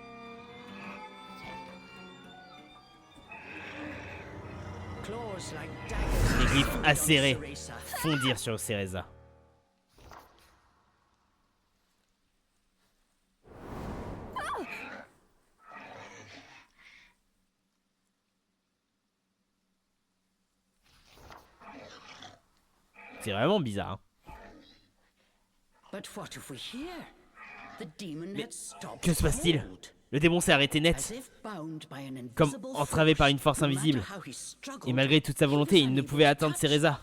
Claws like daggers Les griffes pounded on acérées Cereza. fondirent sur Cereza. C'est vraiment bizarre. Hein. But what if we hear? The demon had stopped que se passe-t-il? cold. Le démon s'est arrêté As net, if bound by an comme invisible entravé par force, une force no matter invisible. how he struggled, Et malgré toute sa volonté, il ne pouvait atteindre Cereza.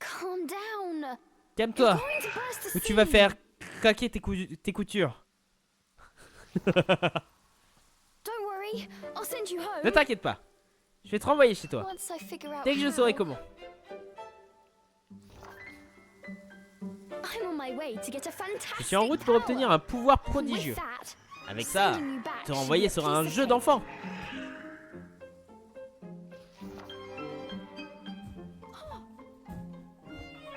Calm down. Calme-toi. Going to burst the Ou tu vas seam. faire craquer tes coutures. Don't worry, I'll send you home. Ne t'inquiète pas. Je vais te renvoyer chez toi. Once I figure out Dès que je how. saurai comment. I'm on my way to get a fantastic Je suis en route pour obtenir un pouvoir power. prodigieux. With that, Avec ça, sending you back te should renvoyer be a sera piece un of jeu cake. d'enfant.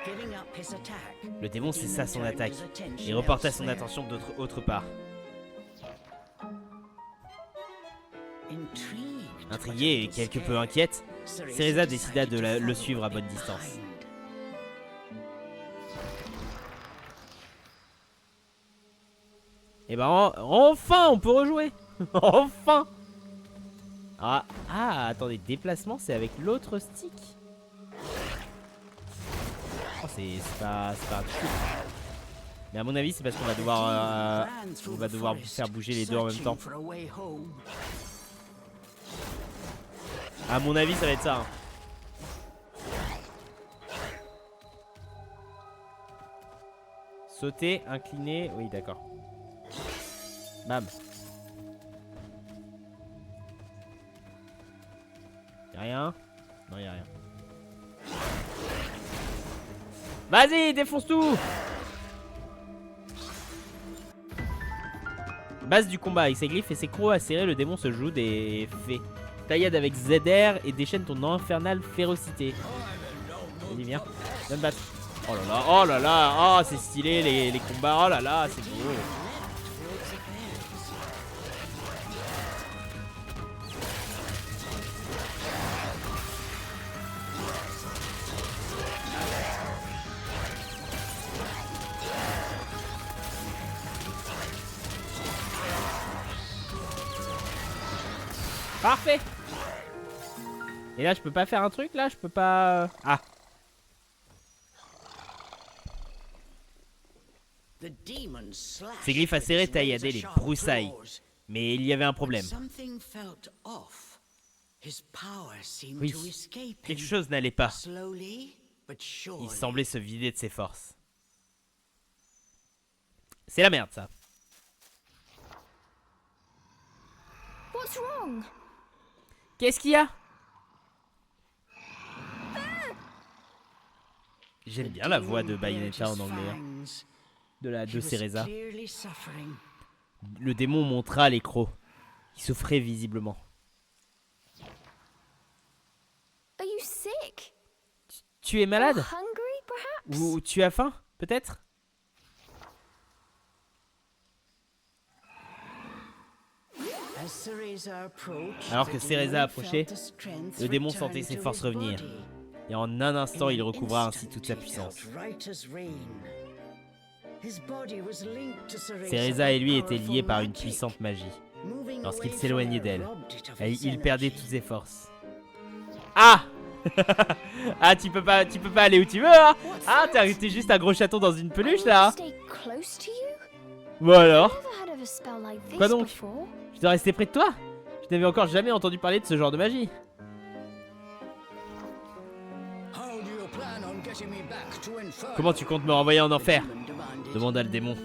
giving up his attack. Le démon cessa son turned attaque his attention et reporta son elsewhere. attention autre part. Intrigued, Intrigué et but a little quelque peu scared, inquiète, Cereza décida de le follow suivre à bonne in distance. behind. Et ben enfin on peut rejouer. Enfin. Attendez, déplacement c'est avec l'autre stick. Oh, c'est pas un truc. Mais à mon avis c'est parce qu'on va devoir faire bouger les deux en même temps. À mon avis ça va être ça. Hein. Sauter, incliner, oui d'accord. Bam. Y'a rien? Non, y'a rien. Vas-y, défonce tout! Base du combat. Avec ses glyphes et ses crocs acérés, le démon se joue des fées. Taillade avec ZR et déchaîne ton infernale férocité. Vas-y, viens. Viens me battre. Oh là là, oh c'est stylé les combats, oh là là, c'est beau. Parfait. Et là je peux pas faire un truc là, je peux pas... Ah. Ces glyphes acérés taillaient les broussailles. Mais il y avait un problème. Oui, quelque chose n'allait pas. Il semblait se vider de ses forces. C'est la merde ça. What's wrong? Qu'est-ce qu'il y a? J'aime bien la voix de Bayonetta en anglais. Hein. De Cereza. Le démon montra les crocs. Il souffrait visiblement. Are you sick? Tu es malade? Hungry, perhaps? Ou tu as faim, peut-être? Alors que Cereza approchait, le démon sentait ses forces revenir. Et en un instant, il recouvra ainsi toute sa puissance. Cereza et lui étaient liés par une puissante magie. Lorsqu'il s'éloignait d'elle, il perdait toutes ses forces. Ah! Ah, tu peux pas aller où tu veux, hein? Ah, t'es juste un gros chaton dans une peluche, là. Bon alors? Quoi donc? Je dois rester près de toi? Je n'avais encore jamais entendu parler de ce genre de magie. Comment tu comptes me renvoyer en enfer? Demanda le démon.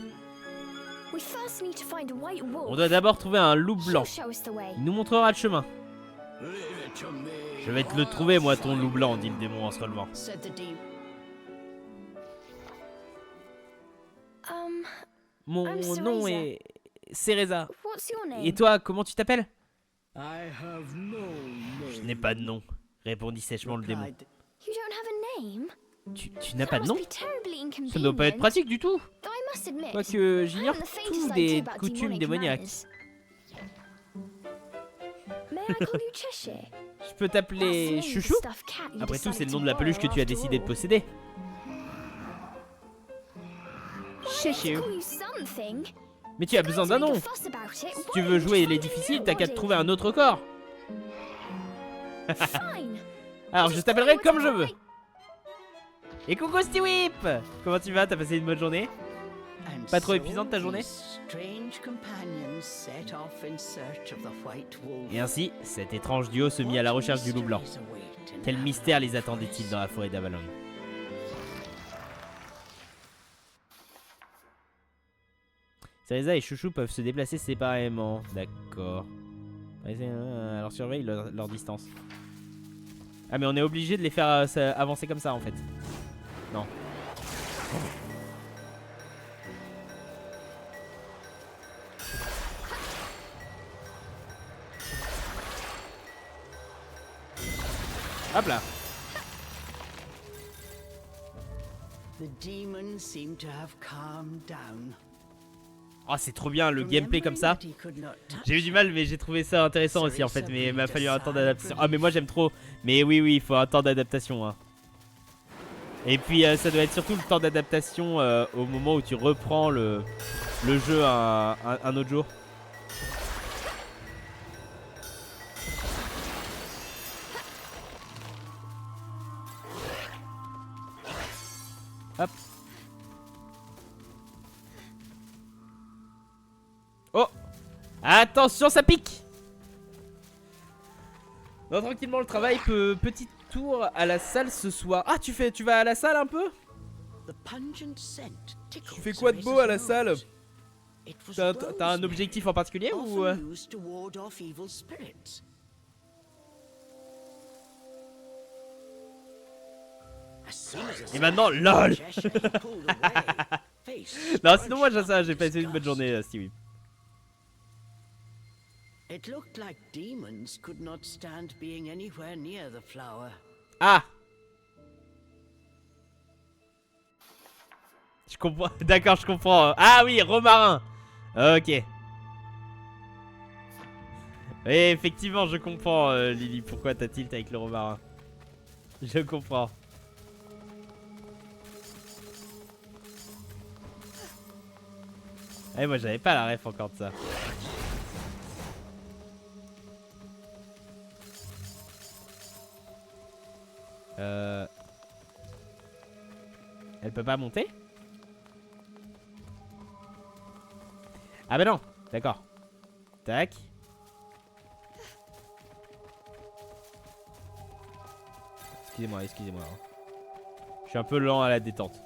On doit d'abord trouver un loup blanc. Il nous montrera le chemin. Je vais te le trouver, moi, ton loup blanc, dit le démon en se relevant. Mon nom est Cereza. Et toi, comment tu t'appelles? Je n'ai pas de nom, répondit sèchement le démon. Tu n'as pas de nom? Ça ne doit pas être pratique du tout. Quoique j'ignore tout des coutumes démoniaques. Je peux t'appeler Chouchou? Après tout, c'est le nom de la peluche que tu as décidé de posséder. Chouchou. Mais tu as besoin d'un nom. Si tu veux jouer les difficiles, t'as qu'à te trouver un autre corps. Alors je t'appellerai comme je veux. Et coucou Stewip! Comment tu vas? T'as passé une bonne journée? And Pas trop so épuisante ta journée? these strange companions set off in search of the White Wolf. Et ainsi, cet étrange duo se mit à la recherche du loup blanc. Quel mystère les attendait-il dans la forêt d'Avalon? Cereza et Chouchou peuvent se déplacer séparément. D'accord. Alors surveille leur distance. Ah mais on est obligé de les faire avancer comme ça en fait. Non. Hop là. The demons seem to have calmed down. Oh c'est trop bien le gameplay comme ça. J'ai eu du mal mais j'ai trouvé ça intéressant aussi en fait. Mais il m'a fallu un temps d'adaptation. Ah mais moi j'aime trop. Mais oui il faut un temps d'adaptation hein. Et puis ça doit être surtout le temps d'adaptation au moment où tu reprends le jeu un autre jour. Hop. Oh. Attention ça pique. Non tranquillement le travail petit tour à la salle ce soir. Ah tu vas à la salle un peu? Tu fais quoi de beau à la salle? T'as un objectif en particulier ou Et maintenant LOL. Non sinon moi j'ai passé une bonne journée Stewie. It looked like demons could not stand being anywhere near the flower. Ah. Je comprends. D'accord, je comprends. Ah oui, romarin. Ok. Et effectivement, je comprends Lily, pourquoi t'as tilt avec le romarin. Je comprends. Eh moi j'avais pas la ref encore de ça. Elle peut pas monter? Ah bah non, d'accord. Tac. Excusez-moi, excusez-moi. Je suis un peu lent à la détente.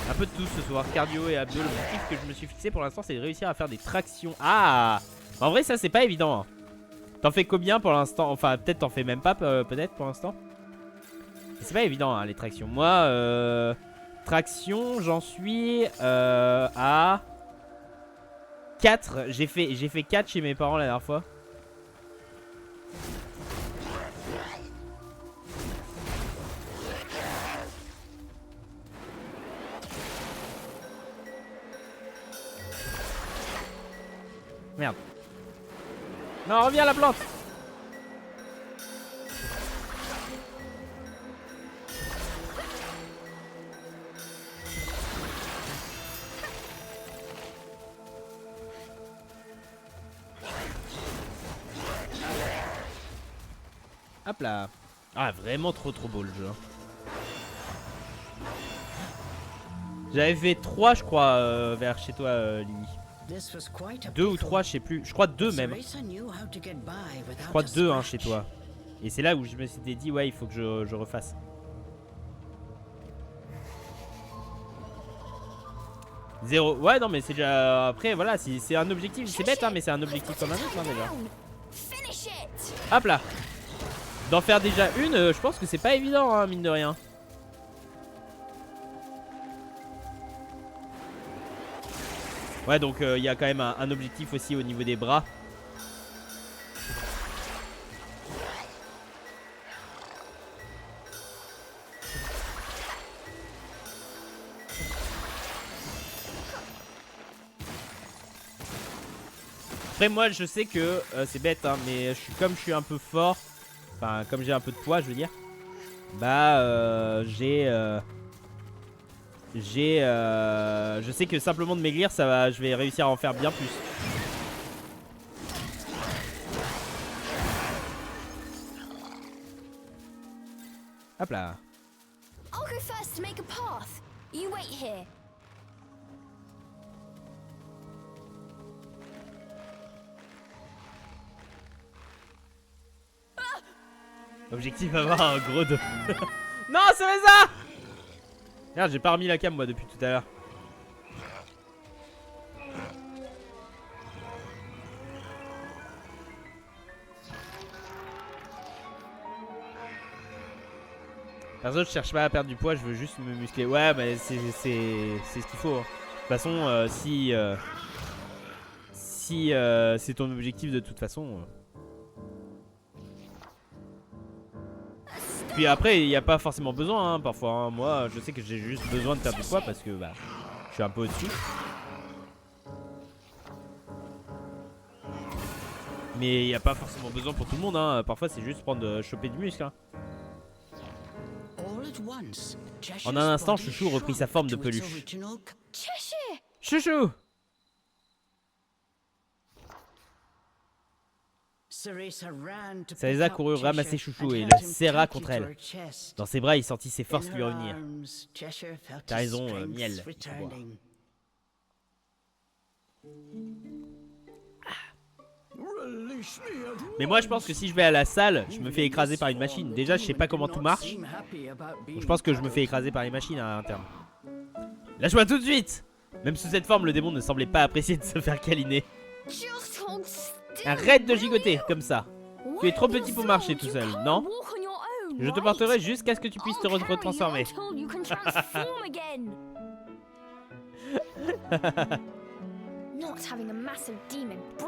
Un peu de tout ce soir, cardio et abdos. L'objectif que je me suis fixé pour l'instant c'est de réussir à faire des tractions. Ah, en vrai ça c'est pas évident hein. T'en fais combien pour l'instant? Enfin peut-être t'en fais même pas peut-être pour l'instant. C'est pas évident hein, les tractions. Moi traction j'en suis à 4. J'ai fait 4 chez mes parents la dernière fois. Merde. Non, reviens à la plante. Hop là. Ah vraiment trop beau le jeu. J'avais fait 3 je crois vers chez toi Lily. 2 ou 3 je sais plus. Je crois 2 même. Je crois 2 hein, chez toi. Et c'est là où je me suis dit ouais il faut que je refasse. Zéro. Ouais non mais c'est déjà. Après voilà c'est un objectif. C'est bête hein mais c'est un objectif comme un autre hein, déjà. Hop là. D'en faire déjà une je pense que c'est pas évident hein, mine de rien. Ouais donc il y a quand même un objectif aussi au niveau des bras. Après moi je sais que c'est bête hein, mais comme je suis un peu fort. Enfin comme j'ai un peu de poids je veux dire. Bah je sais que simplement de maigrir ça va, je vais réussir à en faire bien plus. Hop là. You wait here. Objectif avoir un gros dos. Non, Cereza! Merde, j'ai pas remis la cam moi depuis tout à l'heure. Perso, je cherche pas à perdre du poids, je veux juste me muscler. Ouais, mais c'est ce qu'il faut. Hein. De toute façon, si c'est ton objectif de toute façon. Puis après, il n'y a pas forcément besoin, hein, parfois. Hein. Moi, je sais que j'ai juste besoin de perdre du poids parce que bah, je suis un peu au-dessus. Mais il n'y a pas forcément besoin pour tout le monde. Hein. Parfois, c'est juste prendre, choper du muscle. Hein. En un instant, Chouchou reprit sa forme de peluche. Cheshire! Chouchou! Cereza courut ramasser Chouchou et le serra contre elle. Dans ses bras, il sentit ses forces lui revenir. T'as raison, miel. Mais moi je pense que si je vais à la salle, je me fais écraser par une machine. Déjà je sais pas comment tout marche. Donc, je pense que je me fais écraser par les machines à l'interne. Lâche-moi tout de suite! Même sous cette forme, le démon ne semblait pas apprécier de se faire câliner. Arrête de gigoter comme ça. Tu es trop petit pour marcher tout seul, non? Je te porterai jusqu'à ce que tu puisses te retransformer.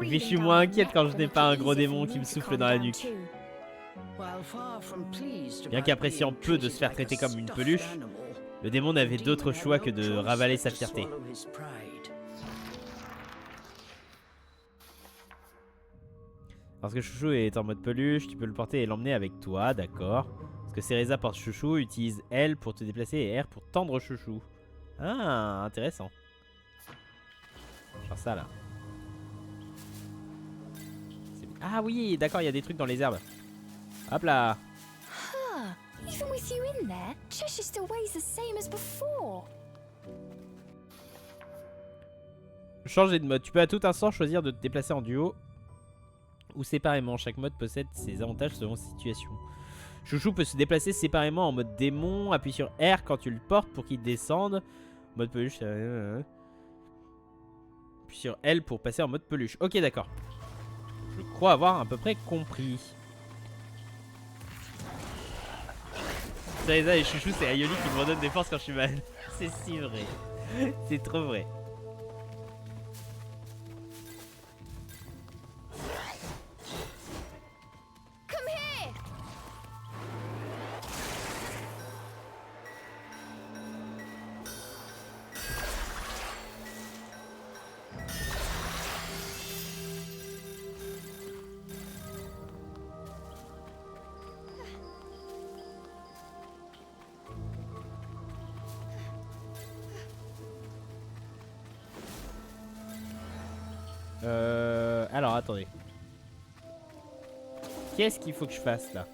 Je suis moins inquiète quand je n'ai pas un gros démon qui me souffle dans la nuque. Bien qu'appréciant peu de se faire traiter comme une peluche, le démon n'avait d'autre choix que de ravaler sa fierté. Parce que Chouchou est en mode peluche, tu peux le porter et l'emmener avec toi, d'accord. Parce que Cereza porte Chouchou, utilise L pour te déplacer et R pour tendre Chouchou. Ah, intéressant. Genre ça là. Ah oui, d'accord, il y a des trucs dans les herbes. Hop là. Even with you in there, Cheshire still weighs the same as before. Changer de mode. Tu peux à tout instant choisir de te déplacer en duo ou séparément. Chaque mode possède ses avantages selon sa situation. Chouchou peut se déplacer séparément en mode démon. Appuie sur R quand tu le portes pour qu'il descende. Mode peluche. Appuie sur L pour passer en mode peluche. Ok, d'accord. Je crois avoir à peu près compris. Cereza et Chouchou, c'est Ayoli qui me redonne des forces quand je suis mal. C'est si vrai. C'est trop vrai. Come here. Alors attendez. Qu'est-ce qu'il faut que je fasse là?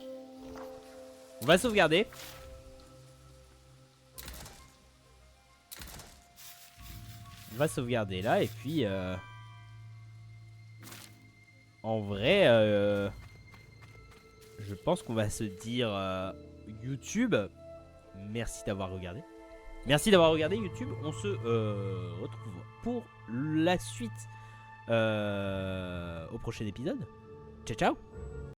On va sauvegarder. On va sauvegarder là et puis en vrai je pense qu'on va se dire YouTube, merci d'avoir regardé. Merci d'avoir regardé YouTube. On se retrouve pour la suite au prochain épisode. Ciao ciao.